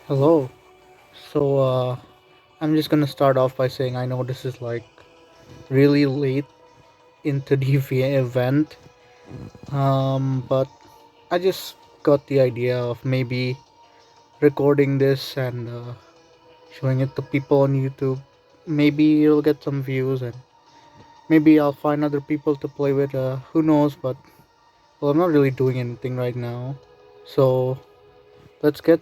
Hello. So, I'm just gonna start off by saying I know this is like really late into the event, but I just got the idea of maybe recording this and showing it to people on YouTube. Maybe it'll get some views and maybe I'll find other people to play with. Who knows? But well, I'm not really doing anything right now, so let's get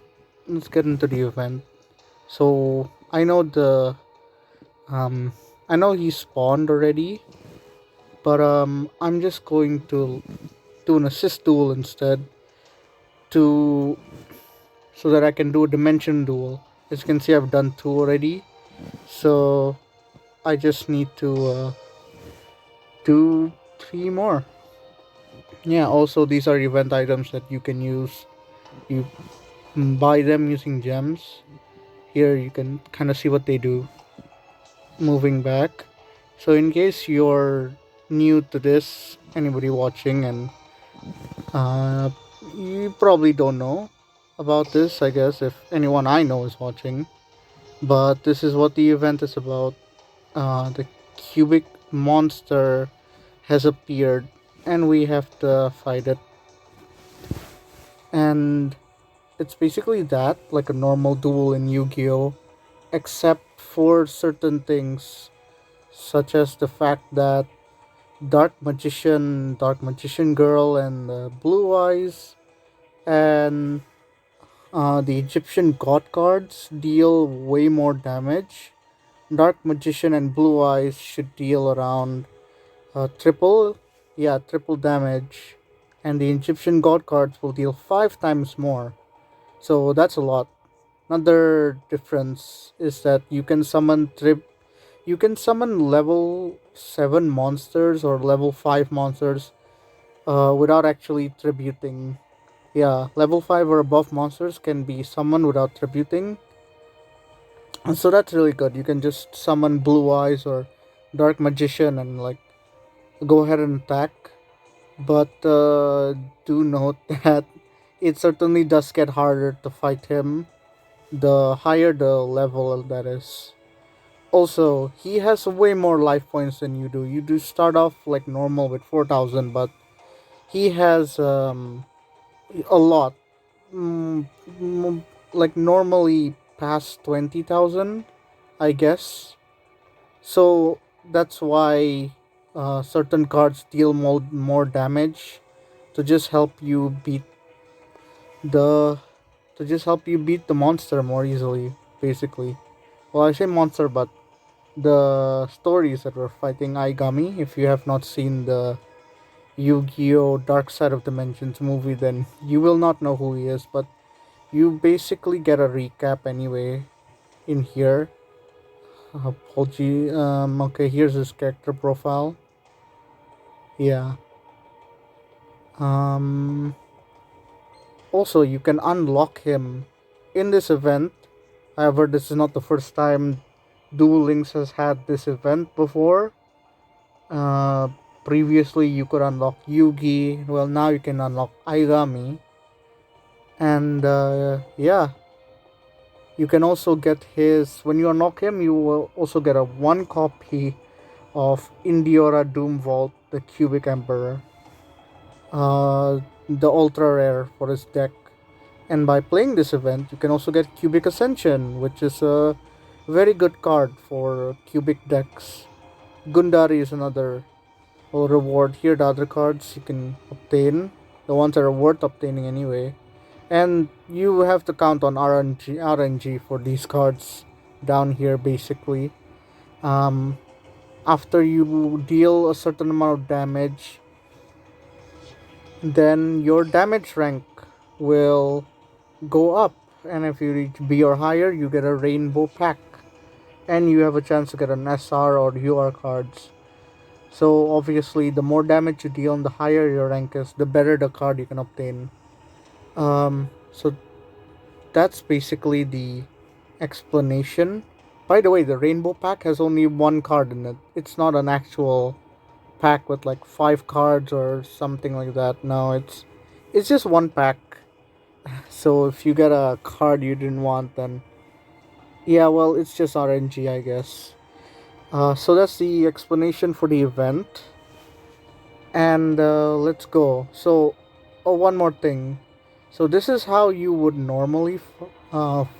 let's get into the event. So I know the Um, I know he spawned already, but I'm just going to do an assist duel instead to so that I can do a dimension duel. As you can see, I've done two already, so I just need to do three more. Yeah. Also, these are event items that you can use. You buy them using gems. Here, you can kind of see what they do. Moving back. So, in case you're new to this, anybody watching, and Uh, you probably don't know about this, I guess, if anyone I know is watching. But this is what the event is about. The cubic monster has appeared, and we have to fight it. And it's basically that, like a normal duel in Yu Gi Oh! Except for certain things, such as the fact that Dark Magician Girl, and Blue Eyes, and the Egyptian god cards deal way more damage. Dark Magician and Blue Eyes should deal around triple damage, and the Egyptian god cards will deal five times more. So that's a lot. Another difference is that you can summon level 7 monsters or level 5 monsters without actually tributing. Yeah, level 5 or above monsters can be summoned without tributing. And so that's really good. You can just summon Blue Eyes or Dark Magician and like go ahead and attack. But do note that it certainly does get harder to fight him the higher the level that is. Also, he has way more life points than you do. You do start off like normal with 4,000, but he has a lot. Mm, mm, like normally past 20,000, I guess. So that's why certain cards deal more damage to just help you beat the the monster more easily, basically. Well, I say monster, but the stories that we're fighting Aigami. If you have not seen the Yu-Gi-Oh! Dark Side of Dimensions movie, then you will not know who he is. But you basically get a recap anyway in here. Apology. Okay, here's his character profile. Yeah. Um, Also, you can unlock him in this event. However, this is not the first time Duel Links has had this event before. Uh, Previously, you could unlock Yugi. Well, now you can unlock Aigami. And yeah, you can also get his. When you unlock him, you will also get a one copy of Indiora Doom Vault, the Cubic Emperor. The ultra rare for his deck. And by playing this event, you can also get Cubic Ascension, which is a very good card for cubic decks. Gundari is another reward. Here, the other cards you can obtain, the ones that are worth obtaining anyway. And you have to count on RNG for these cards down here, basically. Um, After you deal a certain amount of damage, then your damage rank will go up, and if you reach B or higher, you get a rainbow pack, and you have a chance to get an SR or UR cards. So obviously, the more damage you deal and the higher your rank is, the better the card you can obtain. So that's basically the explanation. By the way, the rainbow pack has only one card in it. It's not an actual pack with like five cards or something like that. No, it's just one pack. So if you get a card you didn't want, then yeah, well, it's just RNG, I guess. So that's the explanation for the event, and let's go. So, oh, one more thing. So this is how you would normally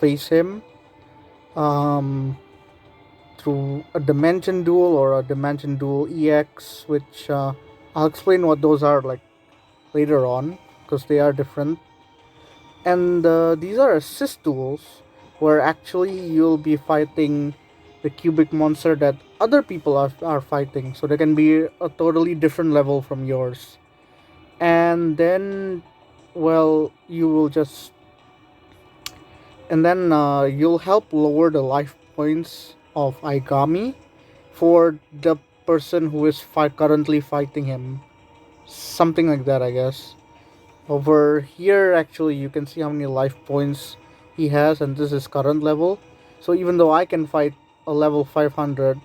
face him. Um, Through a dimension duel or a dimension duel EX, which I'll explain what those are like later on because they are different. And these are assist duels where actually you'll be fighting the cubic monster that other people are fighting. So they can be a totally different level from yours. And then, well, you will just. And then you'll help lower the life points of Aigami for the person who is currently fighting him. Something like that, I guess. Over here, actually, you can see how many life points he has, and this is current level. So even though I can fight a level 500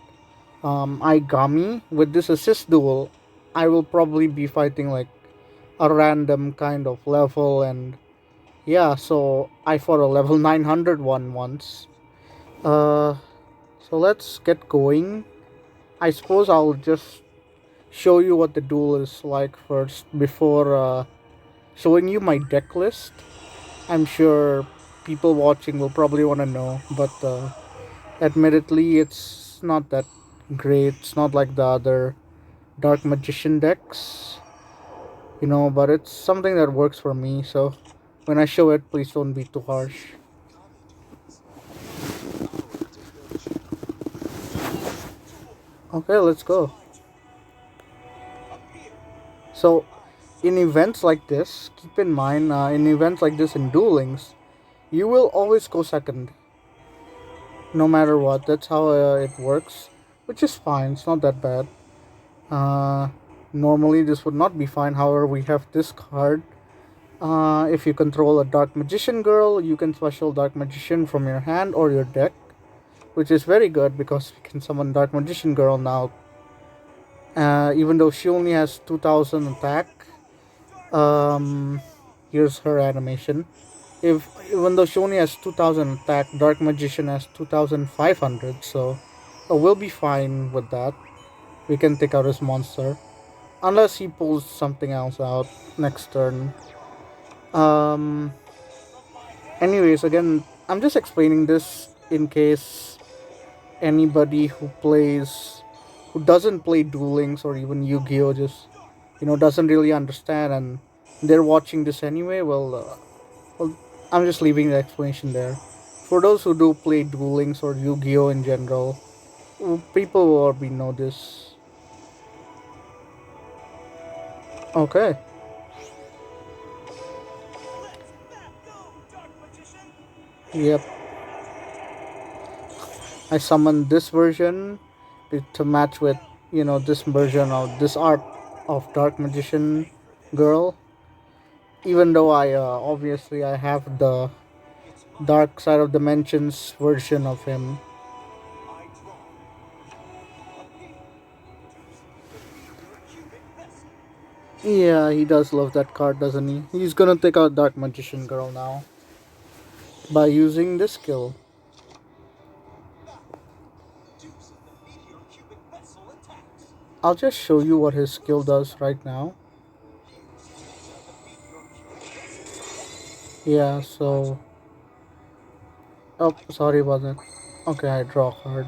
Aigami with this assist duel, I will probably be fighting like a random kind of level, and yeah, so I fought a level 900 one once. Uh, so let's get going. I suppose I'll just show you what the duel is like first before showing you my deck list. I'm sure people watching will probably want to know, but admittedly, it's not that great. It's not like the other Dark Magician decks, but it's something that works for me. So when I show it, please don't be too harsh. Okay, let's go. So, in events like this, keep in mind, in events like this in Duel Links, you will always go second, no matter what. That's how it works, which is fine. It's not that bad. Uh, Normally, this would not be fine. However, we have this card. If you control a Dark Magician girl, you can special Dark Magician from your hand or your deck, which is very good because we can summon Dark Magician girl now. Even though she only has 2000 attack, um, here's her animation. If Even though she only has 2000 attack, Dark Magician has 2500, so we'll be fine with that. We can take out his monster. Unless he pulls something else out next turn. Um, Anyways, again, I'm just explaining this in case anybody who doesn't play Duel Links or even Yu-Gi-Oh just, doesn't really understand and they're watching this anyway. Well, I'm just leaving the explanation there. For those who do play Duel Links or Yu-Gi-Oh in general, people will already know this. Okay. Yep. I summoned this version to match with, this version of this art of Dark Magician girl. Even though obviously I have the Dark Side of Dimensions version of him. Yeah, he does love that card, doesn't he? He's gonna take out Dark Magician girl now by using this skill. I'll just show you what his skill does right now. Yeah, so. Oh, sorry about that. Okay, I draw a card.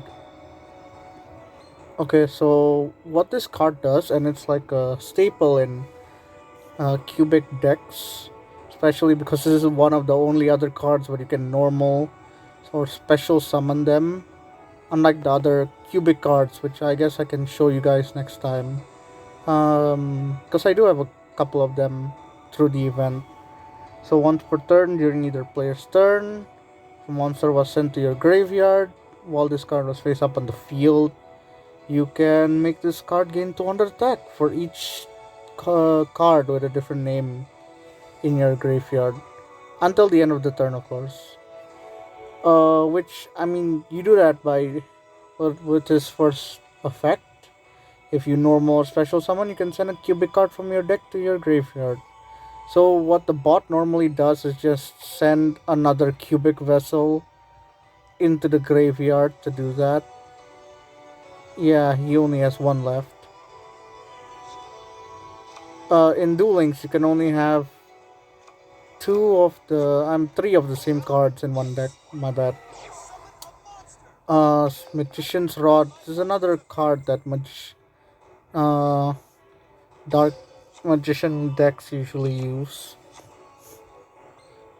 Okay, so what this card does, and it's like a staple in cubic decks, especially because this is one of the only other cards where you can normal or special summon them, unlike the other cubic cards, which I guess I can show you guys next time. Because I do have a couple of them through the event. So once per turn during either player's turn, a monster was sent to your graveyard. While this card was face up on the field, you can make this card gain 200 attack for each card with a different name in your graveyard until the end of the turn, of course. Which I mean, you do that by with his first effect. If you normal or special summon, you can send a cubic card from your deck to your graveyard. So what the bot normally does is just send another cubic vessel into the graveyard to do that. Yeah, he only has one left. In Duel Links, you can only have three of the same cards in one deck. My bad. Magician's Rod is another card that uh, Dark Magician decks usually use.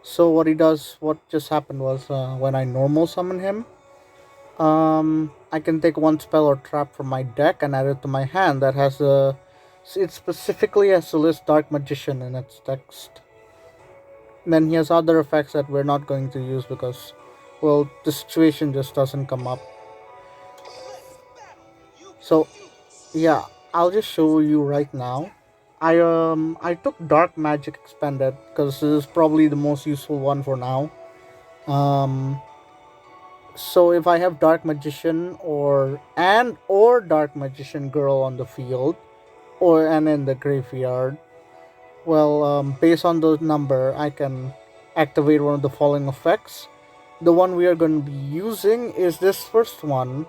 So what just happened was when I normal summon him, I can take one spell or trap from my deck and add it to my hand that has a. It specifically has to list Dark Magician in its text. Then he has other effects that we're not going to use because, well, the situation just doesn't come up. So yeah, I'll just show you right now. I took Dark Magic Expanded because this is probably the most useful one for now. Um, so if I have Dark Magician or Dark Magician Girl on the field or and in the graveyard, well, based on the number, I can activate one of the following effects. The one we are going to be using is this first one,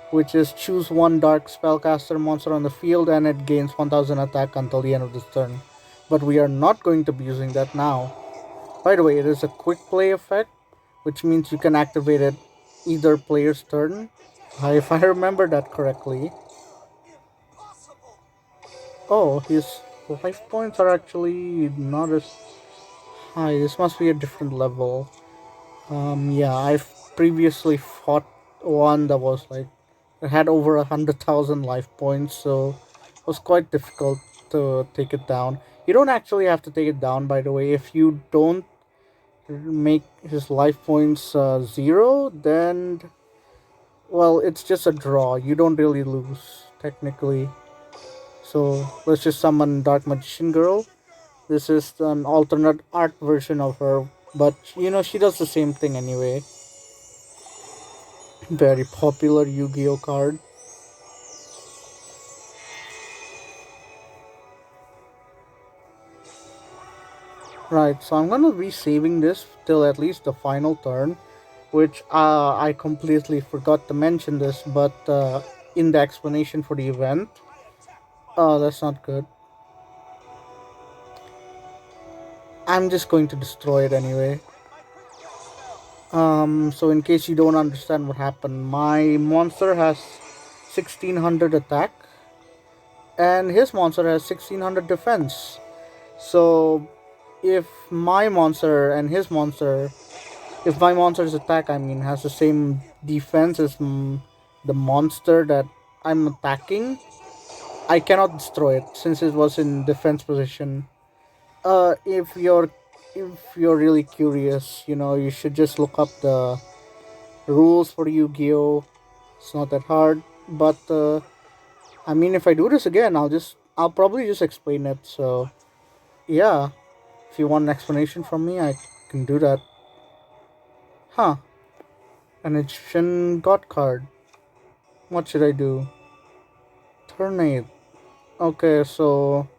which is choose one dark spellcaster monster on the field and it gains 1000 attack until the end of this turn. But we are not going to be using that now. By the way, it is a quick play effect, which means you can activate it either player's turn. If I remember that correctly. Oh, his life points are actually not as high. This must be a different level. Yeah, I've previously fought one that was like it had over 100,000 life points, so it was quite difficult to take it down. You don't actually have to take it down, by the way. If you don't make his life points zero, then well, it's just a draw. You don't really lose technically. So let's just summon Dark Magician Girl. This is an alternate art version of her, but she does the same thing anyway. Very popular Yu-Gi-Oh card. Right, so I'm gonna be saving this till at least the final turn, which I completely forgot to mention this, but in the explanation for the event, that's not good. I'm just going to destroy it anyway. So in case you don't understand what happened, my monster has 1600 attack, and his monster has 1600 defense. So if my monster and his monster if my monster's attack, I mean, has the same defense as the monster that I'm attacking, I cannot destroy it since it was in defense position. If you're really curious, you should just look up the rules for Yu-Gi-Oh. It's not that hard, but I mean, if I do this again, I'll probably just explain it. So yeah, if you want an explanation from me, I can do that. Huh? An Egyptian god card. What should I do? Turn 8. Okay, so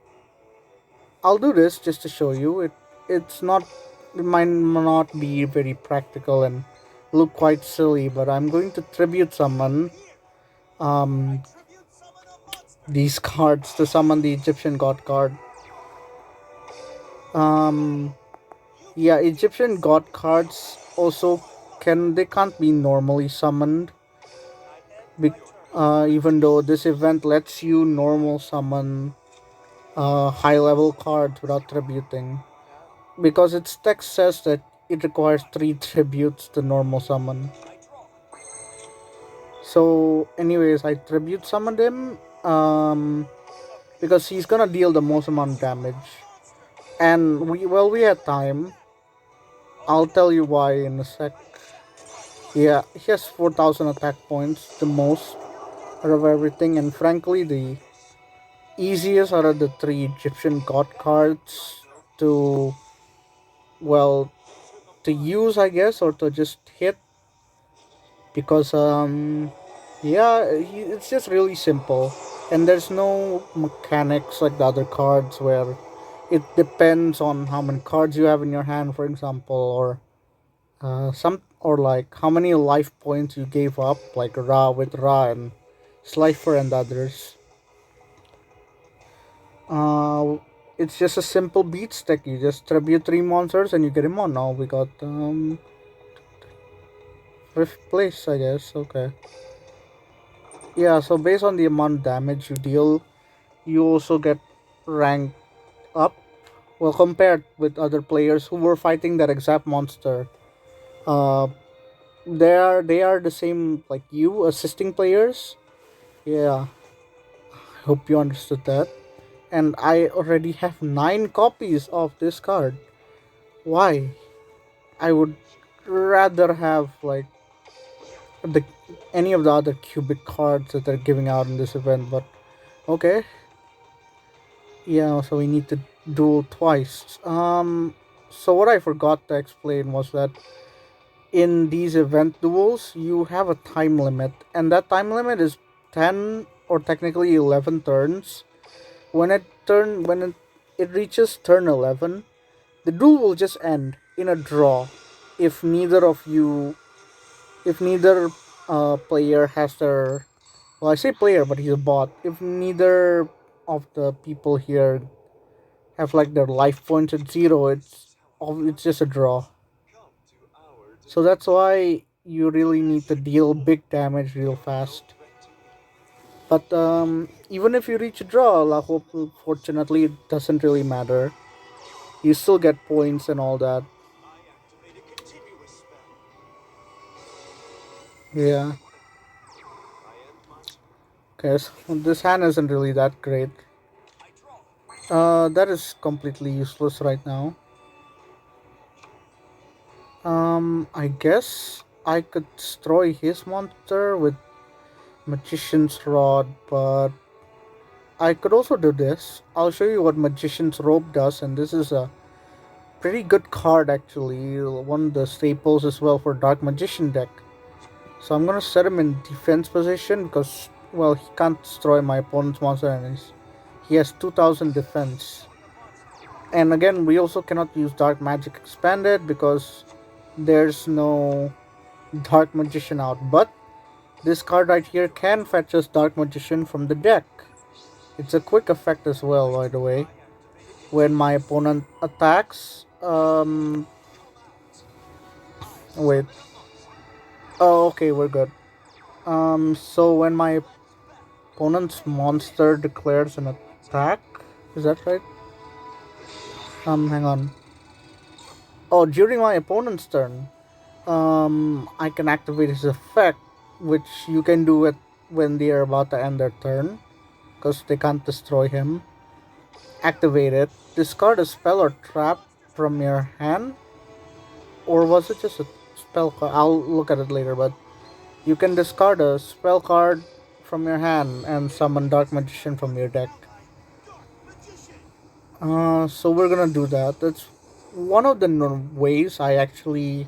I'll do this just to show you. It might not be very practical and look quite silly, but I'm going to tribute summon um these cards to summon the Egyptian god card. Um yeah, Egyptian god cards also can't be normally summoned. Be, even though this event lets you normal summon high level cards without tributing. Because its text says that it requires three tributes to normal summon. So, anyways, I tribute summoned him because he's gonna deal the most amount of damage. And we had time. I'll tell you why in a sec. Yeah, he has 4,000 attack points, the most out of everything, and frankly, the easiest out of the three Egyptian god cards to, well, to use, I guess, or to just hit because yeah, it's just really simple, and there's no mechanics like the other cards where It depends on how many cards you have in your hand, for example, or or like how many life points you gave up, like Ra with Ra and Slifer and others. Uh, it's just a simple beat stack. You just tribute three monsters and you get him on. Now we got fifth place, I guess. Okay. Yeah. So based on the amount of damage you deal, you also get ranked up. Well, compared with other players who were fighting that exact monster. Uh, they are the same like you, assisting players. Yeah. I hope you understood that. And I already have 9 copies of this card. Why? I would rather have like the any of the other cubic cards that they're giving out in this event, but okay. Yeah, so we need to duel twice. So what I forgot to explain was that in these event duels, you have a time limit, and that time limit is 10 or technically 11 turns. When it reaches turn 11, the duel will just end in a draw if neither of you if neither player has their, well, I say player but he's a bot, if neither of the people here have like their life points at zero, it's just a draw. So that's why you really need to deal big damage real fast. But even if you reach a draw, la hope, fortunately it doesn't really matter. You still get points and all that. Yeah. Okay, so this hand isn't really that great. That is completely useless right now. I guess I could destroy his monster with Magician's Rod, but I could also do this. I'll show you what Magician's Robe does, and this is a pretty good card actually. One of the staples as well for Dark Magician deck. So I'm gonna set him in defense position because, well, he can't destroy my opponent's monster and he has 2000 defense. And again, we also cannot use Dark Magic Expanded because there's no Dark Magician out. But this card right here can fetch us Dark Magician from the deck. It's a quick effect as well, by the way. When my opponent attacks, wait. Oh, okay, we're good. So when my opponent's monster declares an attack, is that right? Hang on. Oh, during my opponent's turn, I can activate his effect, which you can do it when they are about to end their turn, because they can't destroy him. Activate it. Discard a spell or trap from your hand, or was it just a spell card? I'll look at it later, but you can discard a spell card from your hand and summon Dark Magician from your deck. So we're gonna do that. That's one of the ways I actually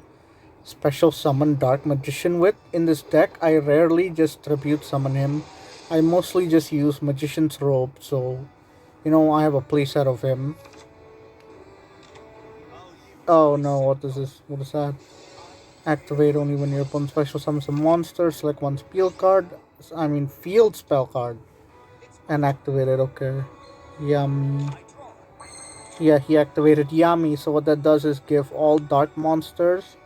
special summon Dark Magician with. In this deck, I rarely just tribute summon him. I mostly just use Magician's Robe, so I have a playset of him. Oh no, what is this? What is that? Activate only when your opponent special summons a monster, select one field spell card, and activate it. Okay. Yummy. Yeah, he activated Yami, so what that does is give all dark monsters,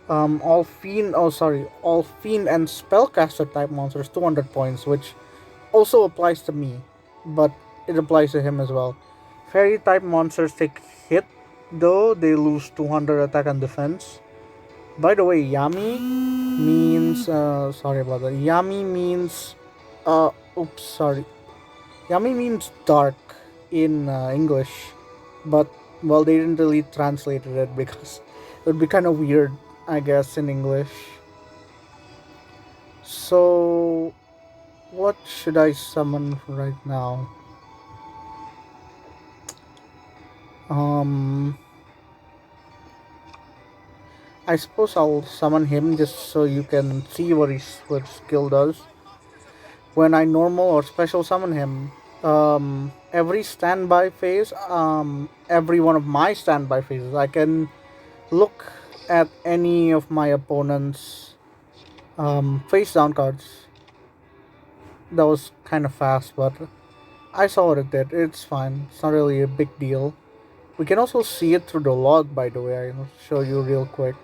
all fiend and spellcaster type monsters 200 points, which also applies to me, but it applies to him as well. Fairy type monsters take hit, though they lose 200 attack and defense. By the way, Yami means sorry about that. Yami means oops, sorry. Yami means dark in English, but well, they didn't really translate it because it would be kind of weird, I guess, in English. So, what should I summon right now? Um, I suppose I'll summon him just so you can see what his skill does. When I normal or special summon him, Every standby phase, every one of my standby phases, I can look at any of my opponent's face down cards. That was kind of fast, but I saw what it did. It's fine. It's not really a big deal. We can also see it through the log, by the way. I'll show you real quick.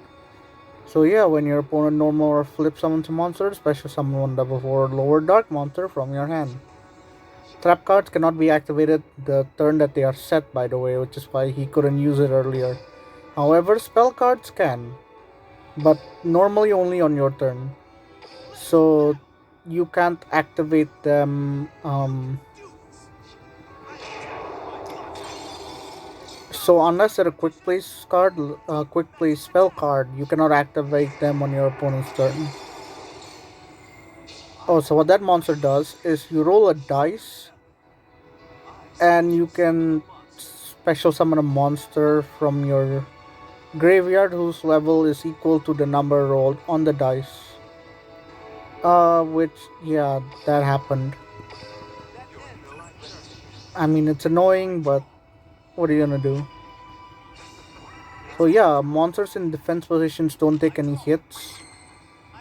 So yeah, when your opponent normal or flip summons a monster, special summon one level 4 or lower dark monster from your hand. Trap cards cannot be activated the turn that they are set, by the way, which is why he couldn't use it earlier. However, spell cards can, but normally only on your turn. So you can't activate them. So unless they're a quick play spell card, you cannot activate them on your opponent's turn. Oh, so what that monster does is you roll a dice, and you can special summon a monster from your graveyard whose level is equal to the number rolled on the dice. Which, yeah, that happened. I mean, it's annoying, but what are you gonna do? So yeah, monsters in defense positions don't take any hits.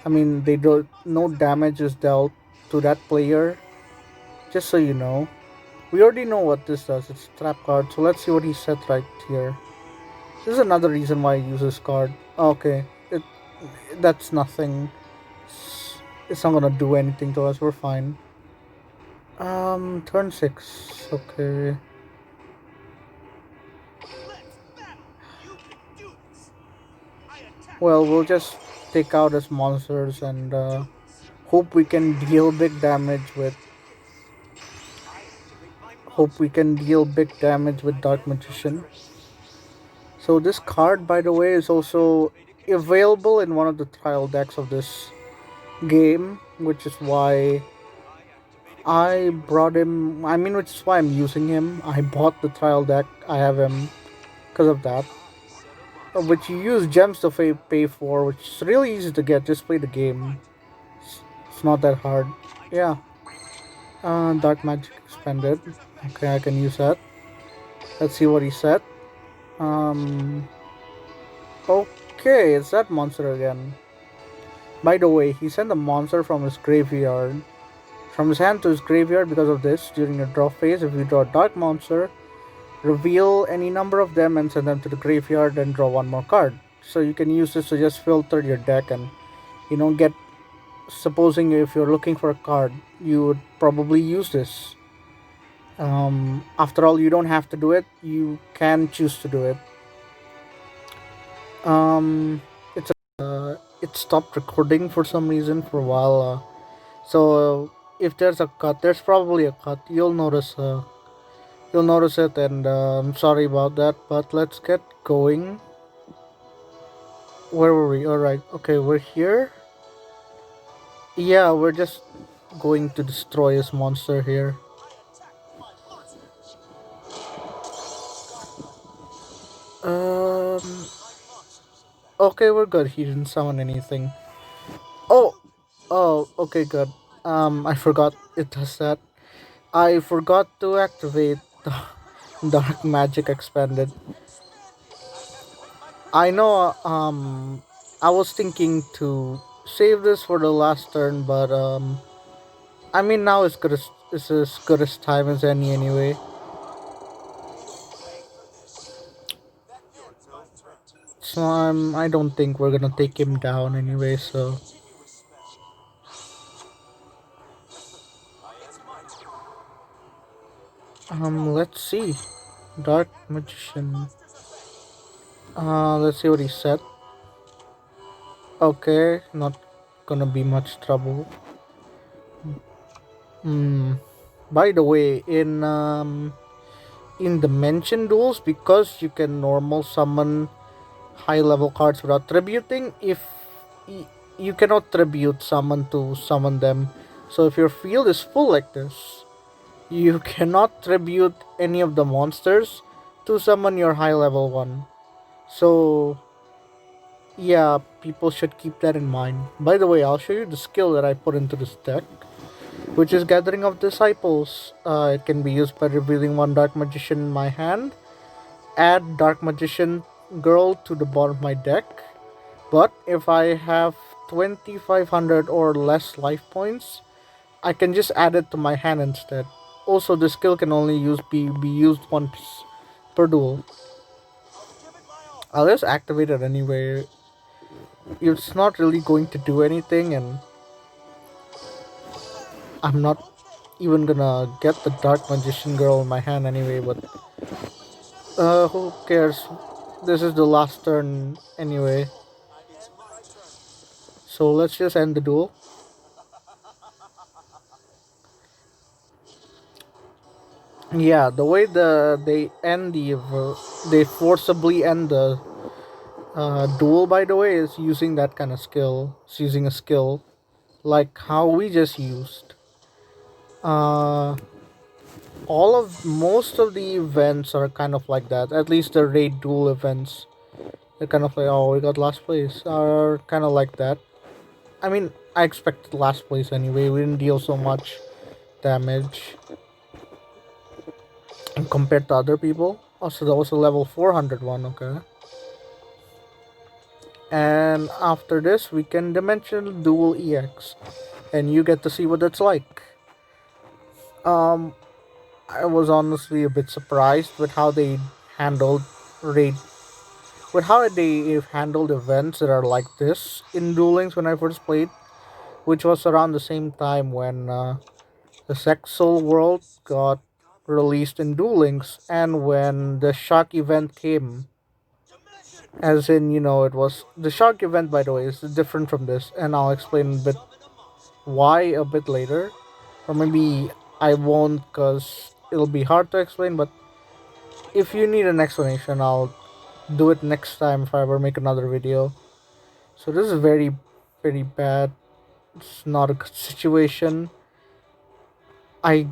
I mean, they don't. No damage is dealt to that player. Just so you know, we already know what this does. It's a trap card. So let's see what he said right here. This is another reason why I use this card. Okay, that's nothing. It's not gonna do anything to us. We're fine. Turn 6. Okay. Well, we'll just take out his monsters and hope we can deal big damage with. Hope we can deal big damage with Dark Magician. So this card, by the way, is also available in one of the trial decks of this game, which is why I brought him. I mean, which is why I'm using him. I bought the trial deck. I have him because of that. Which you use gems to pay for, which is really easy to get. Just play the game. It's not that hard. Yeah. Dark Magic expanded. Okay, I can use that. Let's see what he said. Um. Okay, it's that monster again. By the way, he sent a monster from his graveyard. From his hand to his graveyard because of this. During your draw phase, if you draw a dark monster, reveal any number of them and send them to the graveyard and draw one more card. So you can use this to just filter your deck and get, supposing if you're looking for a card, you would probably use this. After all, you don't have to do it. You can choose to do it. It's it stopped recording for some reason for a while. So if there's a cut, there's probably a cut. You'll notice. You'll notice it, and I'm sorry about that. But let's get going. Where were we? All right. Okay, we're here. Yeah, we're just going to destroy this monster here. Um. Okay, we're good. He didn't summon anything. Oh. Oh. Okay, good. I forgot it does that. I forgot to activate the dark magic expanded. I know. I was thinking to save this for the last turn, but I mean now it's as good as time as any anyway. So I don't think we're gonna take him down anyway. So let's see, Dark Magician. Let's see what he said. Okay, not gonna be much trouble. Hmm. By the way, in the mention duels, because you can normal summon high level cards without tributing, if you cannot tribute summon to summon them. So if your field is full like this, you cannot tribute any of the monsters to summon your high level one. So yeah, people should keep that in mind. By the way, I'll show you the skill that I put into this deck. which is Gathering of Disciples. It can be used by revealing one Dark Magician in my hand, add Dark Magician Girl to the bottom of my deck. But if I have 2500 or less life points, I can just add it to my hand instead. Also, the skill can only be used once per duel. I'll just activate it anyway. It's not really going to do anything, and I'm not even gonna get the Dark Magician Girl in my hand anyway. But who cares? This is the last turn anyway. So let's just end the duel. Yeah, the way they forcibly end the duel. By the way, is using that kind of skill. It's using a skill like how we just used. Uh, all of most of the events are kind of like that. At least the raid duel events, they're kind of like, oh, we got last place, are kind of like that. I mean, I expected last place anyway. We didn't deal so much damage compared to other people. Also, that was a level 400 one. Okay. And after this, we can dimensional dual EX, and you get to see what it's like. Um, I was honestly a bit surprised with how they handled raid, with how they handled events that are like this in Duel Links when I first played, which was around the same time when the Sex Soul World got released in Duel Links, and when the Shark event came. As in, it was the Shark event. By the way, is different from this, and I'll explain a bit why a bit later, or maybe I won't, because it'll be hard to explain. But if you need an explanation, I'll do it next time if I ever make another video. So this is very, very bad. It's not a good situation. I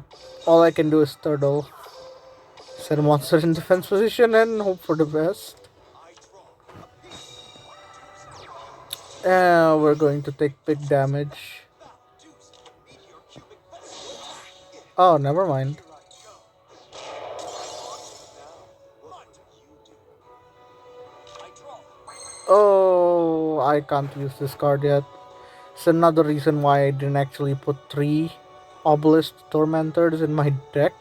All I can do is turtle, set a monster in defense position, and hope for the best. We're going to take big damage. Oh, never mind. Oh, I can't use this card yet. It's another reason why I didn't actually put three Obelisk Tormentors in my deck.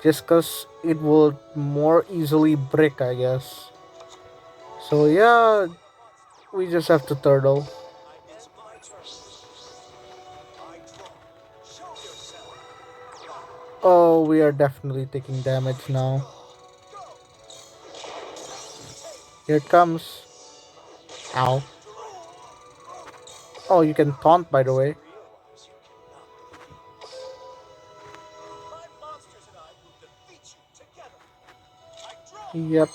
Just because it will more easily break, I guess. So yeah, we just have to turtle. Oh, we are definitely taking damage now. Here it comes. Ow. Oh, you can taunt, by the way. Yep.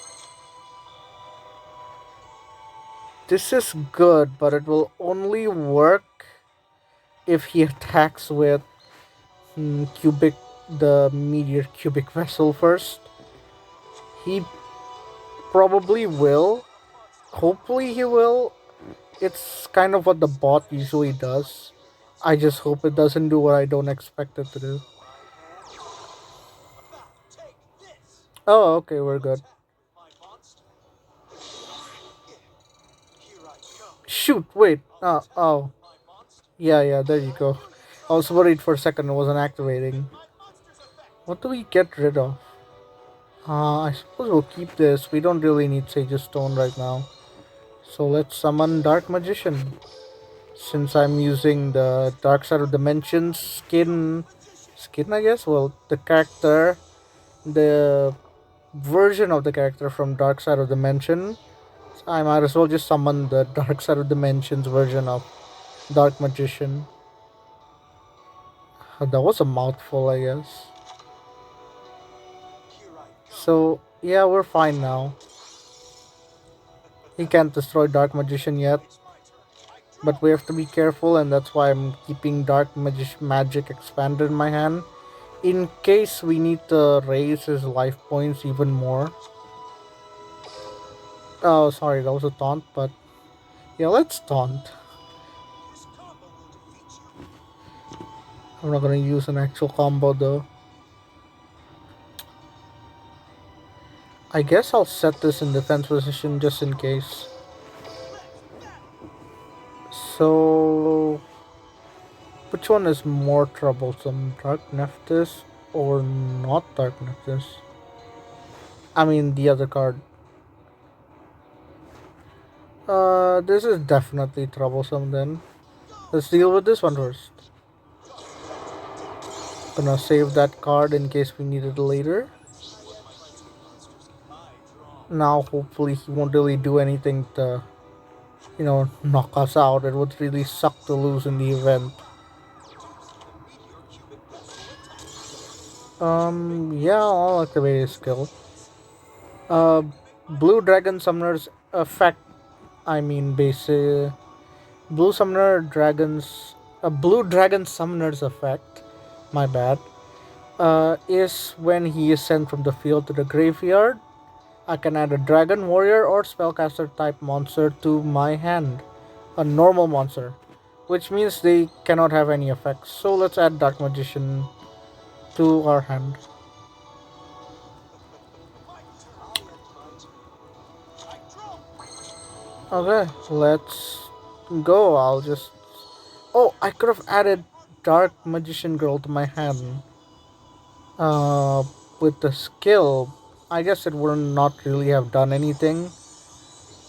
This is good, but it will only work if he attacks with cubic the meteor cubic vessel first. He probably will. Hopefully he will. It's kind of what the bot usually does. I just hope it doesn't do what I don't expect it to do. Oh, okay, we're good. Shoot, wait. Oh. Yeah, yeah, there you go. I was worried for a second it wasn't activating. What do we get rid of? I suppose we'll keep this. We don't really need Sage's Stone right now. So let's summon Dark Magician. Since I'm using the Dark Side of Dimensions skin, I guess. Well, the version of the character from Dark Side of Dimension. So I might as well just summon the Dark Side of Dimensions version of Dark Magician. That was a mouthful, I guess. So yeah, we're fine now. He can't destroy Dark Magician yet, but we have to be careful, and that's why I'm keeping Magic expanded in my hand, in case we need to raise his life points even more. Oh, sorry, that was a taunt, but yeah, let's taunt. I'm not gonna use an actual combo though. I guess I'll set this in defense position just in case. So, which one is more troublesome? Dark Nephthys or not Dark Nephthys? I mean, the other card. This is definitely troublesome then. Let's deal with this one first. Gonna save that card in case we need it later. Now, hopefully, he won't really do anything to, knock us out. It would really suck to lose in the event. Yeah, I'll activate his skill. Uh, Blue Dragon Summoner's effect. I mean, Blue Summoner Dragons. Blue Dragon Summoner's effect. My bad. Is when he is sent from the field to the graveyard. I can add a Dragon Warrior or Spellcaster type monster to my hand. A normal monster. Which means they cannot have any effects. So let's add Dark Magician to our hand. Okay, let's go. I'll just. Oh, I could have added Dark Magician Girl to my hand. Uh, with the skill, I guess it would not really have done anything.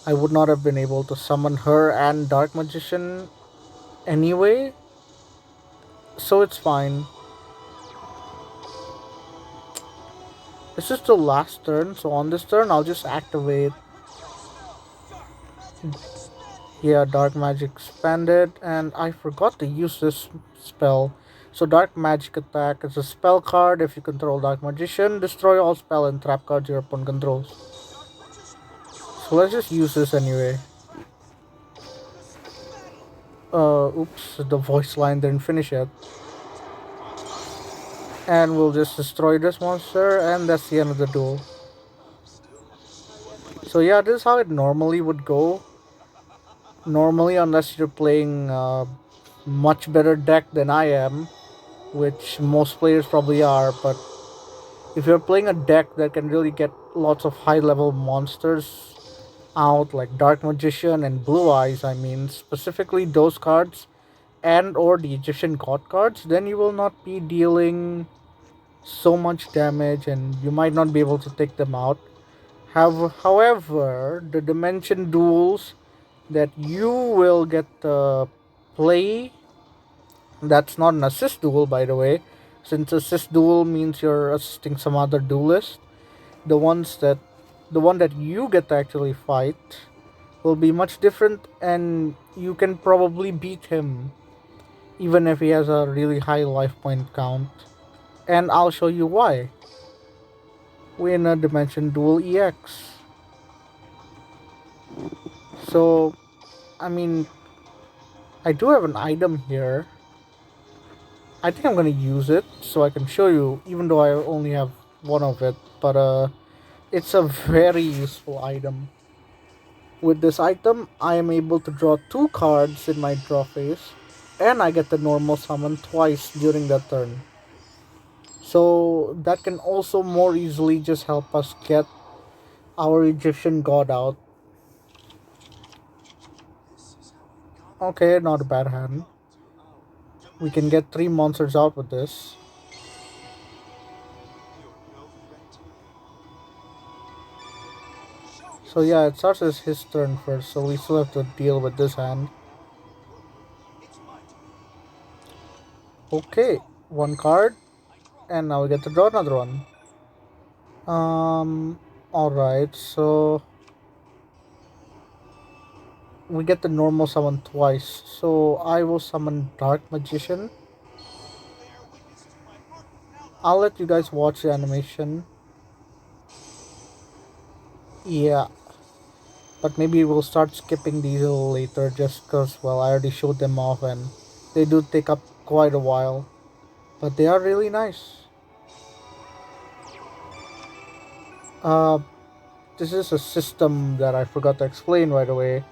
I would not have been able to summon her and Dark Magician anyway, so it's fine. This is the last turn, so on this turn I'll just activate. Yeah, Dark Magic expanded, and I forgot to use this spell. So Dark Magic Attack is a spell card. If you control Dark Magician, destroy all spell and trap cards your opponent controls. So let's just use this anyway. Oops, the voice line didn't finish yet. And we'll just destroy this monster, and that's the end of the duel. So yeah, this is how it normally would go. Normally, unless you're playing a much better deck than I am, which most players probably are, but if you're playing a deck that can really get lots of high level monsters out, like Dark Magician and Blue Eyes, I mean, specifically those cards and or the Egyptian God cards, then you will not be dealing so much damage and you might not be able to take them out. However, the dimension duels that you will get to play, that's not an assist duel, by the way, since assist duel means you're assisting some other duelist. The ones that the one that you get to actually fight will be much different, and you can probably beat him even if he has a really high life point count. And I'll show you why. Win a Dimension Duel EX. So, I mean, I do have an item here. I think I'm gonna use it so I can show you, even though I only have one of it. But it's a very useful item. With this item, I am able to draw two cards in my draw phase, and I get the normal summon twice during that turn. So that can also more easily just help us get our Egyptian god out. Okay, not a bad hand. We can get three monsters out with this. So yeah, it starts as his turn first, so we still have to deal with this hand. Okay, one card, and now we get to draw another one. Alright, so we get the normal summon twice. So I will summon Dark Magician. I'll let you guys watch the animation. Yeah, but maybe we'll start skipping these a little later just because, well, I already showed them off and they do take up quite a while. But they are really nice. Uh, this is a system that I forgot to explain right away.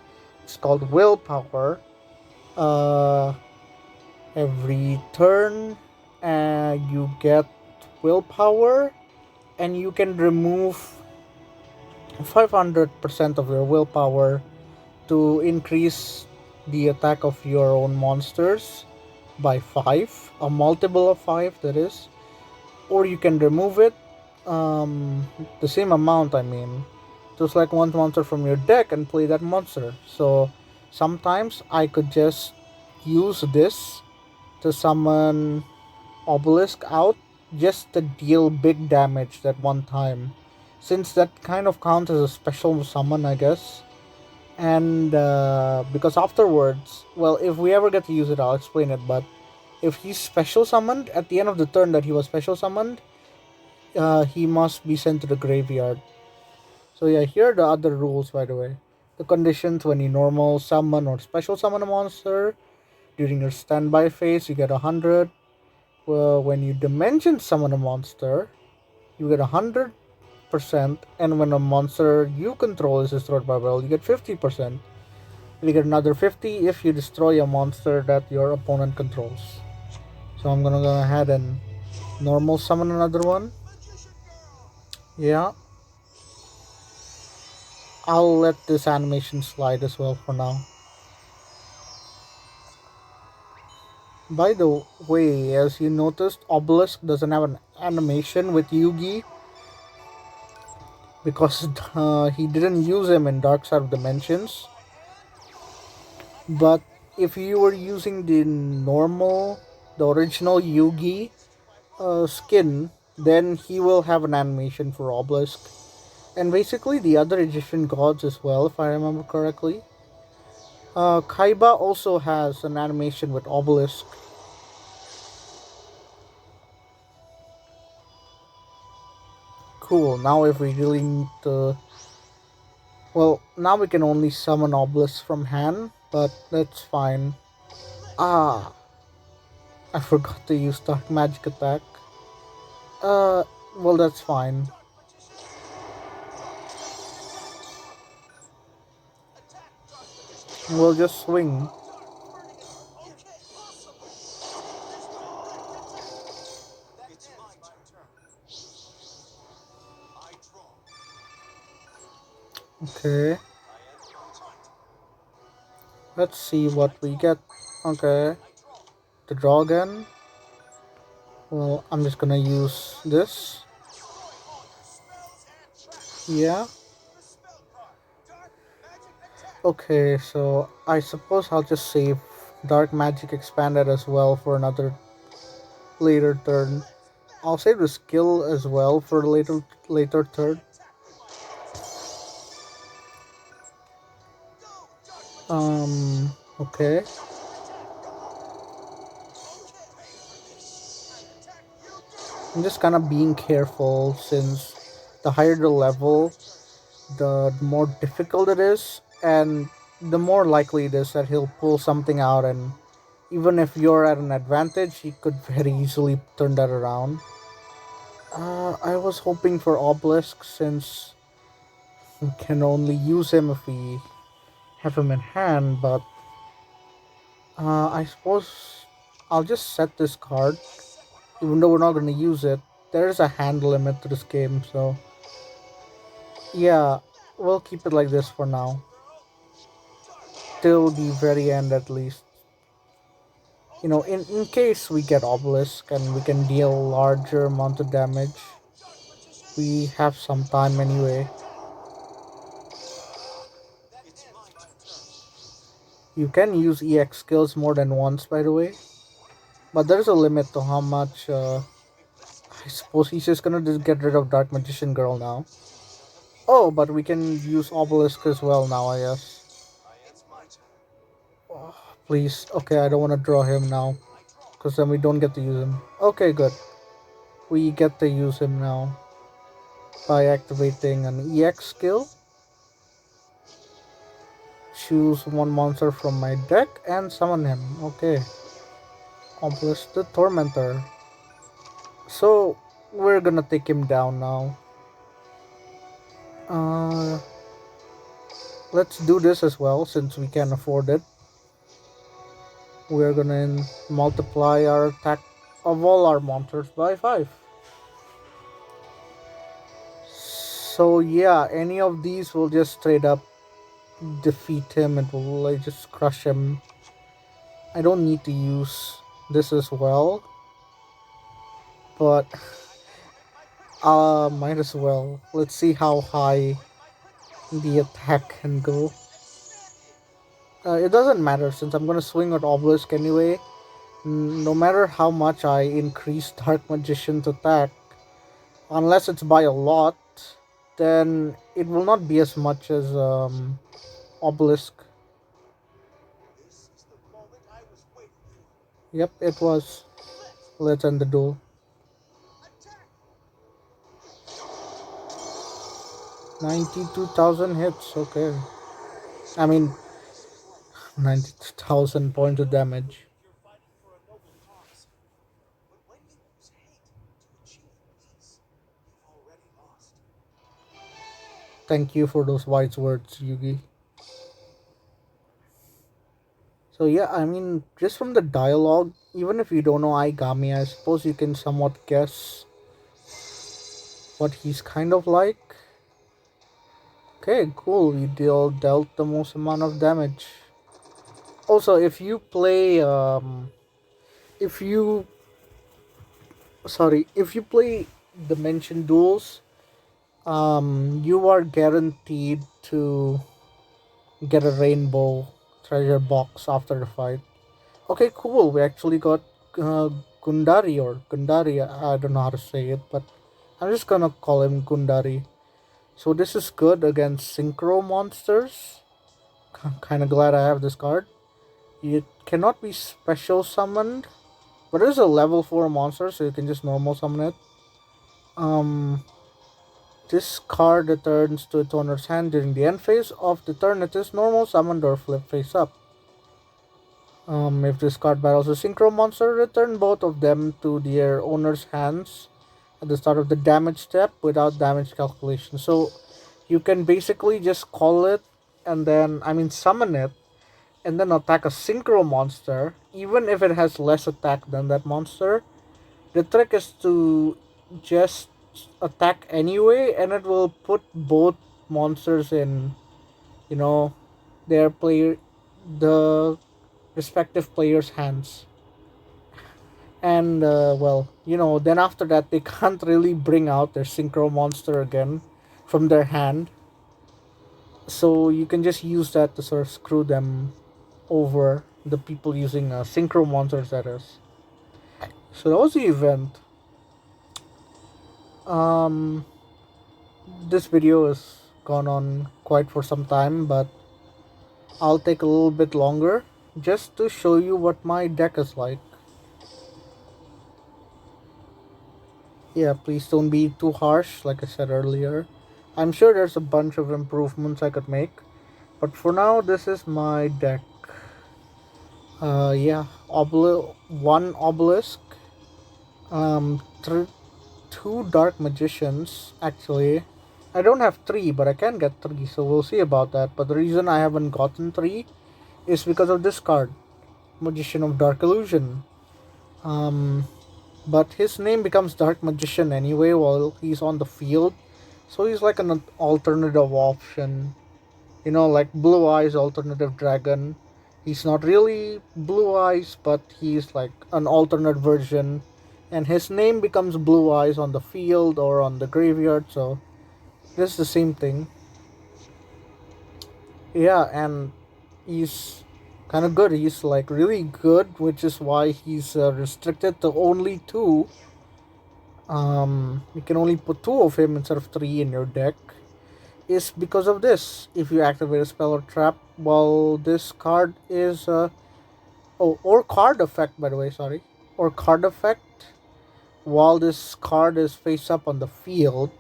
It's called Willpower. Uh, every turn you get willpower, and you can remove 500% of your willpower to increase the attack of your own monsters by 5, a multiple of 5 that is, or you can remove it, the same amount, I mean, to select one monster from your deck and play that monster. So sometimes I could just use this to summon Obelisk out just to deal big damage at one time, since that kind of counts as a special summon, I guess. And because afterwards, well, if we ever get to use it, I'll explain it. But if he's special summoned at the end of the turn that he was special summoned, he must be sent to the graveyard. So yeah, here are the other rules, by the way. The conditions: when you normal summon or special summon a monster during your standby phase, you get 100. Well, when you dimension summon a monster, you get 100%, and when a monster you control is destroyed by will, you get 50%. You get another 50 if you destroy a monster that your opponent controls. So I'm gonna go ahead and normal summon another one. Yeah, I'll let this animation slide as well for now. By the way, as you noticed, Obelisk doesn't have an animation with Yugi because he didn't use him in Dark Side of Dimensions. But if you were using the original Yugi skin, then he will have an animation for Obelisk. And basically the other Egyptian gods as well, if I remember correctly. Kaiba also has an animation with Obelisk. Cool, now if we really need to... Well, now we can only summon Obelisk from hand, but that's fine. Ah, I forgot to use Dark Magic attack. Uh, well, that's fine. We'll just swing. Okay. Let's see what we get. Okay. To draw again. Well, I'm just gonna use this. Yeah. Okay, so I suppose I'll just save Dark Magic Expanded as well for another later turn. I'll save the skill as well for the later turn. Okay. I'm just kind of being careful since the higher the level, the more difficult it is, and the more likely it is that he'll pull something out, and even if you're at an advantage, he could very easily turn that around. I was hoping for Obelisk since we can only use him if we have him in hand, but I suppose I'll just set this card, even though we're not going to use it. There is a hand limit to this game, so yeah, we'll keep it like this for now. Till the very end, at least. You know, in case we get Obelisk and we can deal larger amount of damage, we have some time anyway. You can use EX skills more than once, by the way, but there's a limit to how much. I suppose he's just gonna just get rid of Dark Magician Girl now. Oh, but we can use Obelisk as well now, I guess. Oh, please, okay, I don't want to draw him now, because then we don't get to use him. Okay, good. We get to use him now by activating an EX skill. Choose one monster from my deck and summon him. Okay. Obelisk the Tormentor. So, we're gonna take him down now. Uh, let's do this as well since we can afford it. We're gonna multiply our attack of all our monsters by 5. So yeah, any of these will just straight up defeat him. It will like just crush him. I don't need to use this as well, but might as well. Let's see how high the attack can go. It doesn't matter since I'm gonna swing at Obelisk anyway. No matter how much I increase Dark Magician's attack, unless it's by a lot, then it will not be as much as Obelisk. Yep, it was. Let's end the duel. 92,000 hits, okay. I mean, 92,000 points of damage. Thank you for those wise words, Yugi. So yeah, I mean, just from the dialogue, even if you don't know Aigami, I suppose you can somewhat guess what he's kind of like. Okay, cool. You dealt the most amount of damage. Also, if you if you play Dimension Duels, you are guaranteed to get a rainbow treasure box after the fight. Okay, cool. We actually got uh, Gundari. I don't know how to say it, but I'm just gonna call him Gundari. So this is good against synchro monsters. Kind of glad I have this card. It cannot be special summoned, but it is a level 4 monster, so you can just normal summon it. Um, this card returns to its owner's hand during the end phase of the turn. It is normal summoned or flip face up. If this card battles a synchro monster, return both of them to their owner's hands at the start of the damage step without damage calculation. So you can basically just call it and then, I mean, summon it and then attack a synchro monster, even if it has less attack than that monster. The trick is to just attack anyway, and it will put both monsters in, you know, their player, the respective players' hands. And well, then after that they can't really bring out their synchro monster again from their hand. So you can just use that to sort of screw them over, the people using synchro monsters, that is. So that was the event. Um, this video has gone on quite for some time, but I'll take a little bit longer just to show you what my deck is like. Yeah, please don't be too harsh, like I said earlier. I'm sure there's a bunch of improvements I could make, but for now, this is my deck. Yeah, one obelisk, two dark magicians. Actually, I don't have three, but I can get three, so we'll see about that. But the reason I haven't gotten three is because of this card, Magician of Dark Illusion. Um, but his name becomes Dark Magician anyway while he's on the field, so he's like an alternative option. Like Blue Eyes Alternative Dragon. He's not really Blue Eyes, but he's like an alternate version. And his name becomes Blue Eyes on the field or on the graveyard, so it's the same thing. Yeah, and he's kind of good. He's like really good, which is why he's restricted to only two. You can only put two of him instead of three in your deck. Is because of this. If you activate a spell or trap while this card is or card effect, by the way, sorry, or card effect while this card is face up on the field,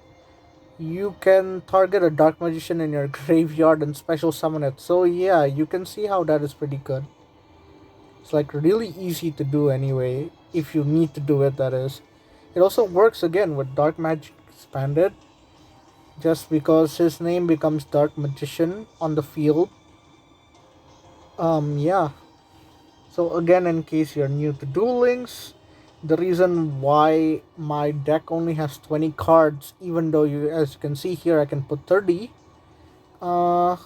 you can target a dark magician in your graveyard and special summon it. So yeah, you can see how that is pretty good. It's like really easy to do anyway, if you need to do it, that is. It also works again with Dark Magic Expanded, just because his name becomes Dark Magician on the field. Yeah. So again, in case you're new to Duel Links, The reason why my deck only has 20 cards, even though you, as you can see here, I can put 30. Uh,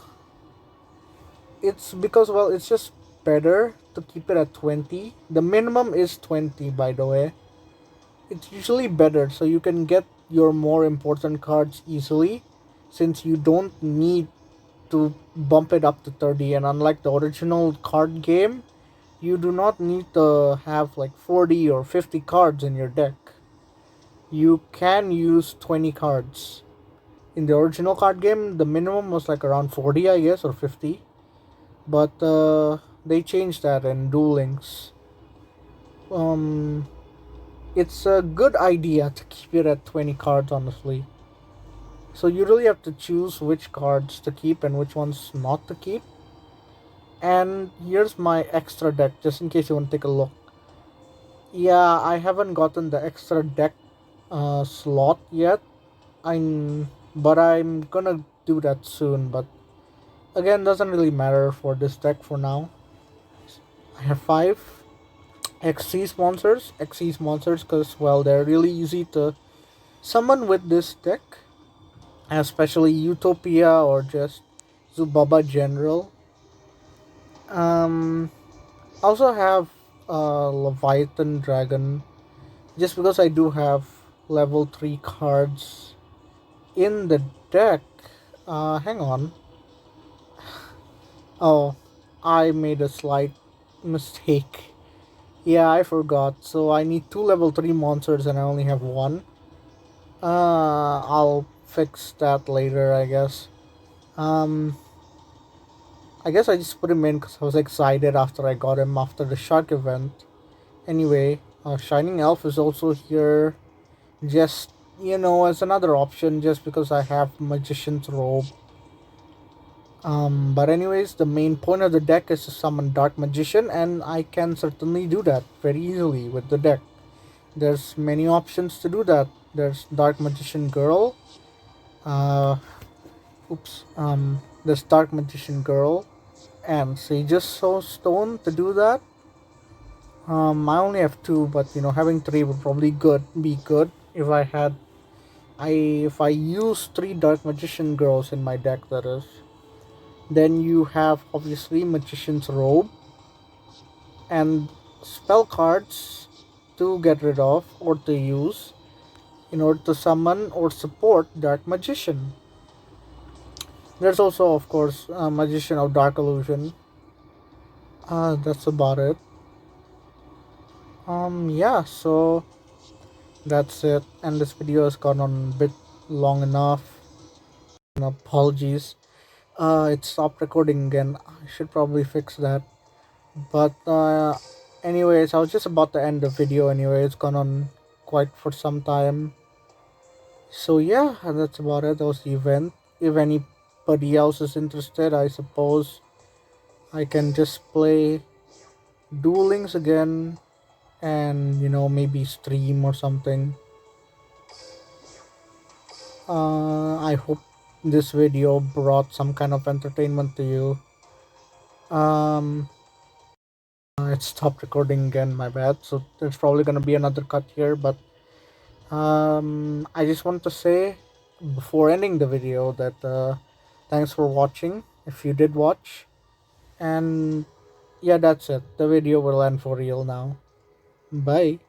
it's because, well, it's just better to keep it at 20. The minimum is 20, by the way. It's usually better, so you can get your more important cards easily, since you don't need to bump it up to 30. And unlike the original card game, you do not need to have like 40 or 50 cards in your deck. You can use 20 cards. In the original card game, the minimum was like around 40, I guess, or 50. But they changed that in Duel Links. Um, it's a good idea to keep it at 20 cards, honestly. So you really have to choose which cards to keep and which ones not to keep. And here's my extra deck, just in case you want to take a look. Yeah, I haven't gotten the extra deck slot yet. But I'm gonna do that soon. But again, doesn't really matter for this deck for now. I have five XC monsters, because well, they're really easy to summon with this deck, especially Utopia or just Zubaba General. Um, I also have Leviathan Dragon, just because I do have level 3 cards in the deck. Hang on. Oh, I made a slight mistake. Yeah, I forgot. So I need two level 3 monsters and I only have one. I'll fix that later, I guess. Um, I guess I just put him in because I was excited after I got him after the shark event. Anyway, Shining Elf is also here. Just, as another option, just because I have Magician's Robe. But anyways, the main point of the deck is to summon Dark Magician, and I can certainly do that very easily with the deck. There's many options to do that. There's Dark Magician Girl. Uh, there's Dark Magician Girl and Sage's Soul Stone to do that. I only have two, but having three would probably be good if I had. If I use three Dark Magician Girls in my deck, that is. Then you have obviously Magician's Robe and spell cards to get rid of or to use in order to summon or support Dark Magician. There's also, of course, Magician of Dark Illusion. That's about it. Yeah, so that's it. And this video has gone on a bit long enough. And apologies. It stopped recording again. I should probably fix that. But anyways, I was just about to end the video anyway. It's gone on quite for some time. So yeah, that's about it. That was the event. If anybody else is interested, I suppose I can just play Duel Links again and maybe stream or something. I hope this video brought some kind of entertainment to you. Um, it stopped recording again, my bad. So there's probably gonna be another cut here, but I just want to say before ending the video that thanks for watching if you did watch, and yeah, that's it. The video will end for real now. Bye.